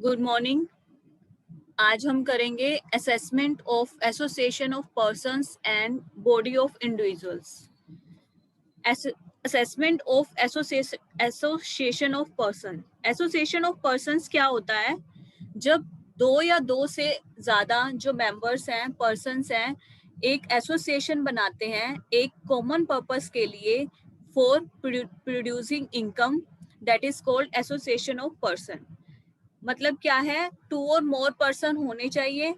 Good morning. आज हम करेंगे assessment of association of persons and body of individuals. Assessment of association of person. Association of persons क्या होता है? जब दो या दो से ज्यादा जो मेंबर्स हैं, पर्संस हैं, एक एसोसिएशन बनाते हैं एक कॉमन पर्पस के लिए for producing income, that is called association of person. मतलब क्या है? टू और मोर पर्सन होने चाहिए,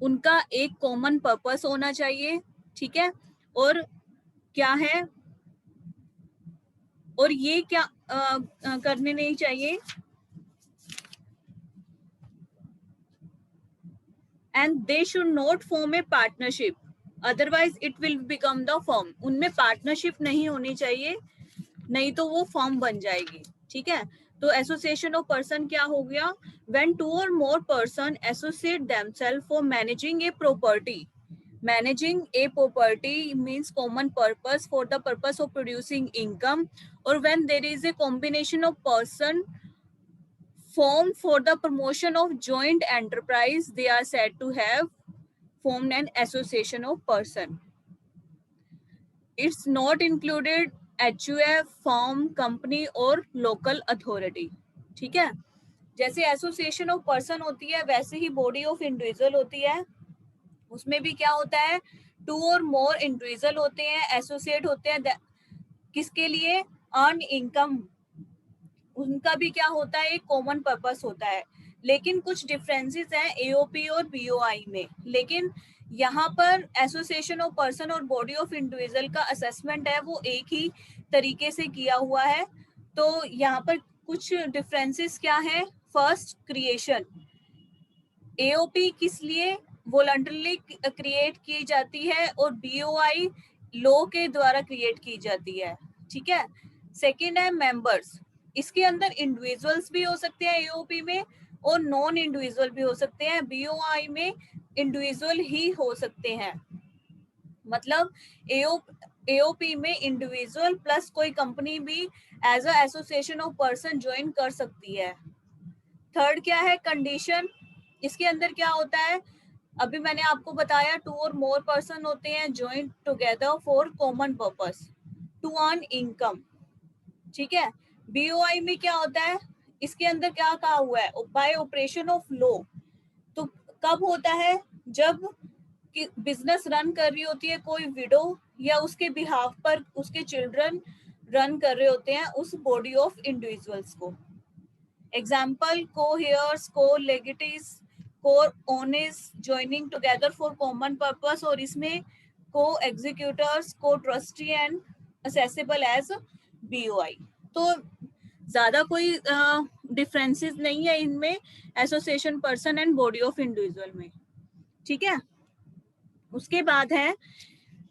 उनका एक कॉमन पर्पस होना चाहिए, ठीक है। और क्या है, और ये क्या करने नहीं चाहिए, and they should not form A partnership, otherwise it will become the firm. उनमें पार्टनरशिप नहीं होनी चाहिए, नहीं तो वो फर्म बन जाएगी, ठीक है। तो एसोसिएशन ऑफ पर्सन क्या हो गया? When two or more person associate themselves for managing a property. Managing a property means common purpose for the purpose of producing income, or when there is a combination of person formed for the promotion of joint enterprise, they are said to have formed an association of person. It's not included HUF, firm, company और local authority, ठीक है। जैसे association of person होती है वैसे ही body of individual होती है। उसमें भी क्या होता है? टू और मोर इंडिविजुअल होते हैं, एसोसिएट होते हैं, किसके लिए? Earn income. उनका भी क्या होता है? एक कॉमन पर्पस होता है। लेकिन कुछ डिफरेंसेस हैं एओपी और बीओआई में। लेकिन यहाँ पर एसोसिएशन ऑफ पर्सन और बॉडी ऑफ इंडिविजुअल का असेसमेंट है वो एक ही तरीके से किया हुआ है। तो यहाँ पर कुछ डिफरेंसेस क्या है? First, creation. एओपी किस लिए? वॉलंटरली क्रिएट की जाती है और बीओआई लॉ के द्वारा क्रिएट की जाती है, ठीक है। सेकंड है मेंबर्स। इसके अंदर इंडिविजुअल्स भी हो सकते हैं एओपी में और नॉन इंडिविजुअल भी हो सकते हैं। बीओआई में इंडिविजुअल ही हो सकते हैं। मतलब एओपी में इंडिविजुअल प्लस कोई कंपनी भी as a association of person join कर सकती है। थर्ड क्या है? कंडीशन। इसके अंदर क्या होता है? अभी मैंने आपको बताया टू और मोर पर्सन होते हैं joint together for common purpose to earn income, ठीक है। बीओआई में क्या होता है? इसके अंदर क्या कहा हुआ है? Bye operation of law. तो कब होता है? जब बिजनेस रन कर रही होती है कोई विडो या उसके बिहाफ पर उसके चिल्ड्रन रन कर रहे होते हैं उस बॉडी ऑफ इंडिविजुअल्स को। Example, co-heirs, co-legatees, co-owners joining together for common purpose, और इसमें co-executors, co-trustee and accessible as BOI। तो ज्यादा कोई डिफरेंसेस नहीं है इनमें association person and body of individual में, ठीक है। उसके बाद है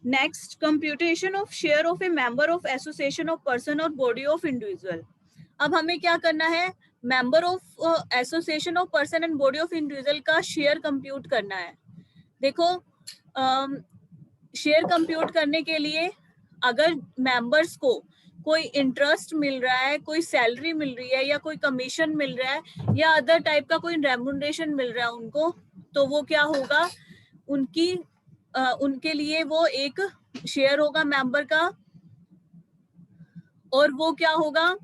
next, computation of share of A member of association of person और बॉडी ऑफ इंडिविजुअल। अब हमें क्या करना है? Member of association of person and body of individual का शेयर कंप्यूट करना है। देखो, शेयर कंप्यूट करने के लिए अगर मेंबर्स को कोई इंटरेस्ट मिल रहा है, कोई सैलरी मिल रही है या कोई कमीशन मिल रहा है या अदर टाइप का कोई रेम्युनरेशन मिल रहा है उनको, तो वो क्या होगा? उनके लिए वो एक शेयर होगा मेंबर का। और वो क्या होगा?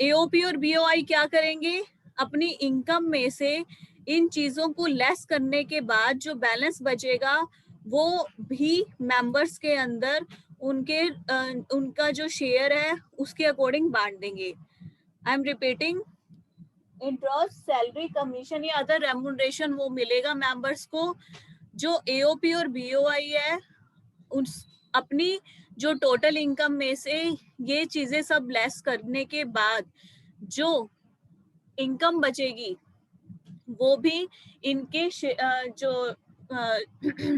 एओपी और बीओआई क्या करेंगे? अपनी इनकम में से इन चीजों को लेस करने के बाद जो बैलेंस बचेगा वो भी मेंबर्स के अंदर उनका जो शेयर है उसके अकॉर्डिंग बांट देंगे। I am repeating, interest, salary, commission या अदर रेम्युनरेशन वो मिलेगा मेंबर्स को। जो एओपी और बीओआई है उस अपनी जो टोटल इनकम में से ये चीजें सब लेस करने के बाद जो इनकम बचेगी वो भी इनके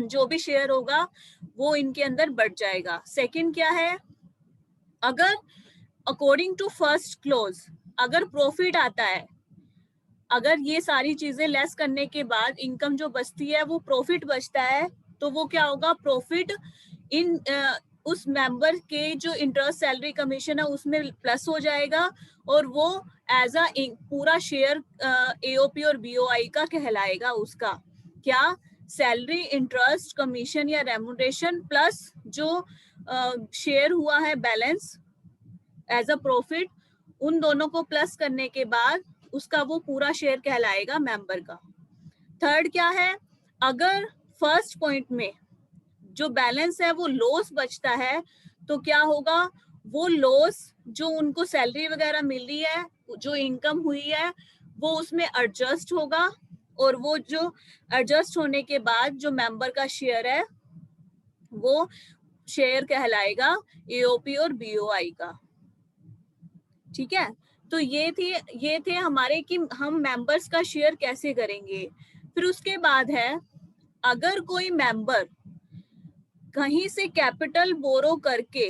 जो भी शेयर होगा वो इनके अंदर बढ़ जाएगा। सेकंड क्या है? अगर अकॉर्डिंग टू फर्स्ट क्लोज अगर प्रॉफिट आता है, अगर ये सारी चीजें लेस करने के बाद इनकम जो बचती है वो प्रॉफिट बचता है, तो वो क्या होगा? प्रॉफिट इन उस मेंबर के जो इंटरेस्ट सैलरी कमीशन है उसमें प्लस हो जाएगा और वो एज अ पूरा शेयर एओपी और बीओआई का कहलाएगा। उसका क्या, सैलरी, इंटरेस्ट, कमीशन या रेम्युनरेशन प्लस जो शेयर हुआ है बैलेंस एज अ प्रॉफिट, उन दोनों को प्लस करने के बाद उसका वो पूरा शेयर कहलाएगा मेंबर का। थर्ड क्या है, अगर फर्स्ट पॉइंट में जो बैलेंस है वो लॉस बचता है तो क्या होगा, वो लॉस जो उनको सैलरी वगैरह मिल रही है, जो इनकम हुई है, वो उसमें एडजस्ट होगा और वो जो एडजस्ट होने के बाद जो मेंबर का शेयर है वो शेयर कहलाएगा एओपी और बीओआई का। ठीक है, तो ये थे हमारे कि हम मेंबर्स का शेयर कैसे करेंगे। फिर उसके बाद है, अगर कोई मेंबर कहीं से कैपिटल बोरो करके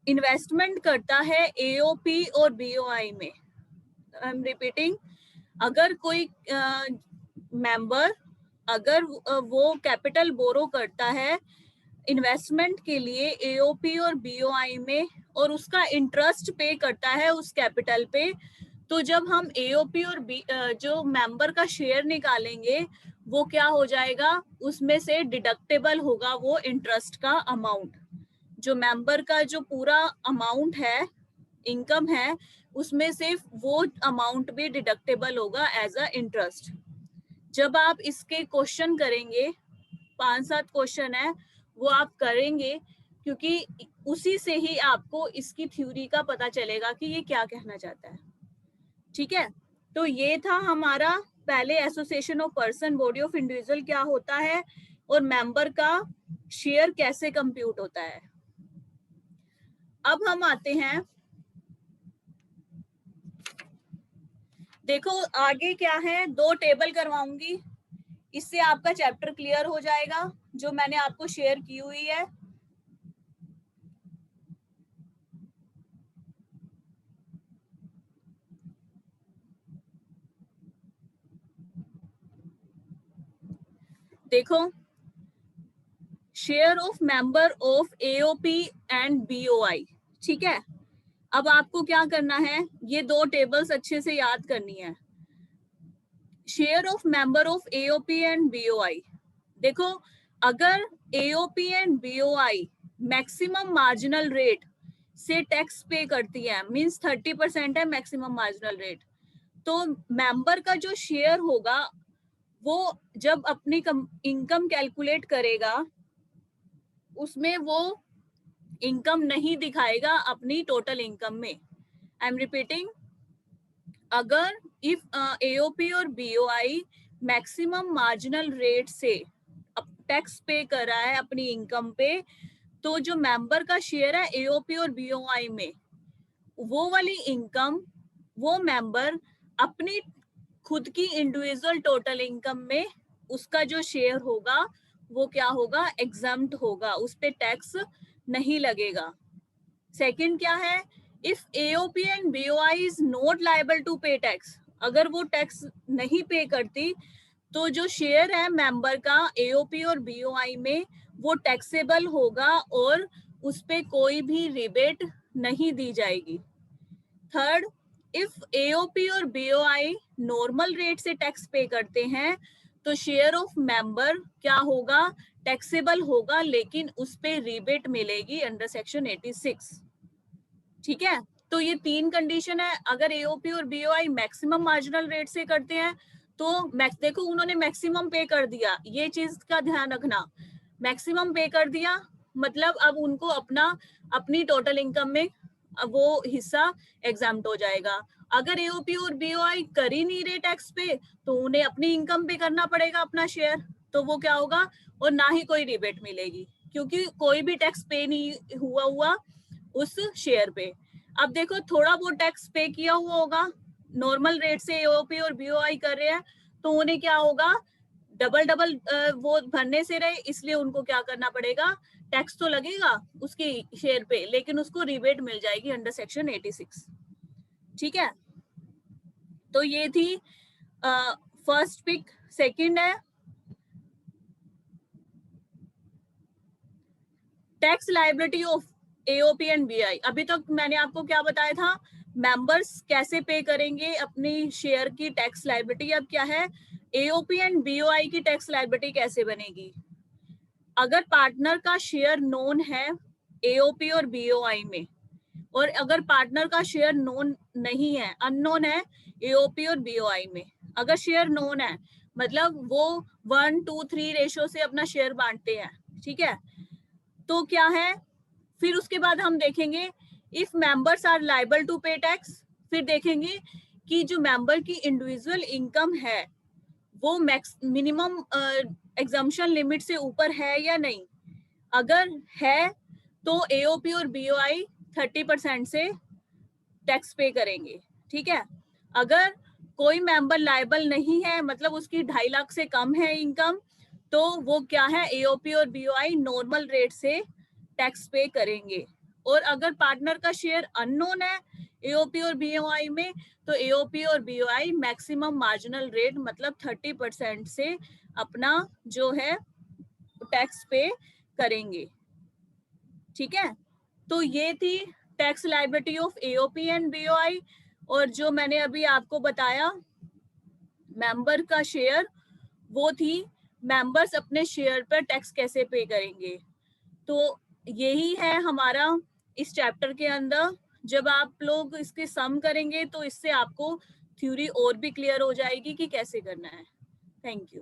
इन्वेस्टमेंट करता है एओपी और बीओआई में, आई एम रिपीटिंग, अगर कोई मेंबर अगर वो कैपिटल बोरो करता है इन्वेस्टमेंट के लिए एओपी और बीओआई में और उसका इंटरेस्ट पे करता है उस कैपिटल पे, तो जब हम एओपी और जो मेंबर का शेयर निकालेंगे वो क्या हो जाएगा, उसमें से डिडक्टेबल होगा वो इंटरेस्ट का अमाउंट। जो मेंबर का जो पूरा अमाउंट है, इनकम है, उसमें से वो अमाउंट भी डिडक्टेबल होगा एज अ इंटरेस्ट। जब आप इसके क्वेश्चन करेंगे, 5-7 क्वेश्चन है वो आप करेंगे, क्योंकि उसी से ही आपको इसकी थ्योरी का पता चलेगा कि ये क्या कहना चाहता है। ठीक है, तो ये था हमारा पहले association of person, body of individual क्या होता है और मेंबर का शेयर कैसे कंप्यूट होता है। अब हम आते हैं, देखो आगे क्या है, 2 टेबल करवाऊंगी, इससे आपका चैप्टर क्लियर हो जाएगा जो मैंने आपको शेयर की हुई है। देखो, share of member of AOP and BOI. ठीक है, अब आपको क्या करना है, ये 2 टेबल्स अच्छे से याद करनी है। Share of member of AOP and BOI, देखो अगर AOP and BOI maximum marginal rate से टैक्स पे करती है, मींस 30% है मैक्सिमम मार्जिनल रेट, तो मेंबर का जो शेयर होगा वो जब अपनी इनकम कैलकुलेट करेगा उसमें वो इनकम नहीं दिखाएगा अपनी टोटल इनकम में। आई एम रिपीटिंग, अगर इफ एओपी और बीओआई मैक्सिमम मार्जिनल रेट से टैक्स पे कर रहा है अपनी इनकम पे, तो जो मेंबर का शेयर है एओपी और बीओआई में, वो वाली इनकम वो मेंबर अपनी खुद की इंडिविजुअल टोटल इनकम में उसका जो शेयर होगा वो क्या होगा, एग्जम्प्ट होगा, उस पे टैक्स नहीं लगेगा। सेकंड क्या है, if AOP and BOI is not liable to pay tax, अगर वो टैक्स नहीं पे करती तो जो शेयर है मेंबर का एओपी और बीओआई में वो टैक्सेबल होगा और उस पे कोई भी रिबेट नहीं दी जाएगी। थर्ड, इफ एओपी और बीओआई नॉर्मल रेट से टैक्स पे करते हैं तो शेयर ऑफ मेंबर क्या होगा, टैक्सेबल होगा, लेकिन उस पे रिबेट मिलेगी अंडर सेक्शन 86। ठीक है, तो ये 3 कंडीशन है। अगर एओपी और बीओआई मैक्सिमम मार्जिनल रेट से करते हैं तो देखो उन्होंने मैक्सिमम पे कर दिया, ये चीज का ध्यान रखना, मैक्सिमम पे कर दिया मतलब अब उनको अपनी टोटल इनकम में वो हिस्सा एग्जाम्प्ट हो जाएगा। अगर एओपी और बीओआई कर ही नहीं रहे टैक्स पे तो उन्हें अपनी इनकम पे करना पड़ेगा अपना शेयर, तो वो क्या होगा, और ना ही कोई रिबेट मिलेगी क्योंकि कोई भी टैक्स पे नहीं हुआ उस शेयर पे। अब देखो थोड़ा बहुत टैक्स पे किया हुआ होगा, नॉर्मल रेट से एओपी और बीओआई कर रहे हैं तो उन्हें क्या होगा, डबल वो भरने से रहे, इसलिए उनको क्या करना पड़ेगा, टैक्स तो लगेगा उसकी शेयर पे लेकिन उसको रिबेट मिल जाएगी अंडर सेक्शन 86। ठीक है, तो ये थी फर्स्ट पिक। सेकंड है tax liability of AOP and BI, अभी तक मैंने आपको क्या बताया था, मेंबर्स कैसे पे करेंगे अपनी शेयर की टैक्स लायबिलिटी। अब क्या है, एओपी एंड बीओआई की टैक्स लायबिलिटी कैसे बनेगी। अगर पार्टनर का शेयर नोन है एओपी और बीओआई में, और अगर पार्टनर का शेयर नोन नहीं है, अननोन है एओपी और बीओआई में, अगर शेयर नोन है मतलब वो 1:3 रेशो से अपना शेयर बांटते हैं, ठीक है, तो क्या है, फिर उसके बाद हम देखेंगे if members are liable to pay tax, फिर देखेंगे कि जो मेंबर की इंडिविजुअल इनकम है वो मिनिमम एग्जम्पशन लिमिट से ऊपर है या नहीं। अगर है तो एओपी और बीओआई 30% से टैक्स पे करेंगे, ठीक है। अगर कोई मेंबर लायबल नहीं है, मतलब उसकी 2.5 लाख से कम है इनकम, तो वो क्या है, एओपी और बीओआई नॉर्मल रेट से टैक्स पे करेंगे। और अगर पार्टनर का शेयर अननोन है एओपी और बीओआई में, तो एओपी और बीओआई मैक्सिमम मार्जिनल रेट मतलब 30% से अपना जो है टैक्स पे करेंगे, ठीक है। तो ये थी tax liability of AOP and BOI. और जो मैंने अभी आपको बताया मेंबर का शेयर, वो थी मेंबर्स अपने शेयर पर टैक्स कैसे पे करेंगे। तो यही है हमारा इस चैप्टर के अंदर। जब आप लोग इसके सम करेंगे तो इससे आपको थ्योरी और भी क्लियर हो जाएगी कि कैसे करना है। Thank you.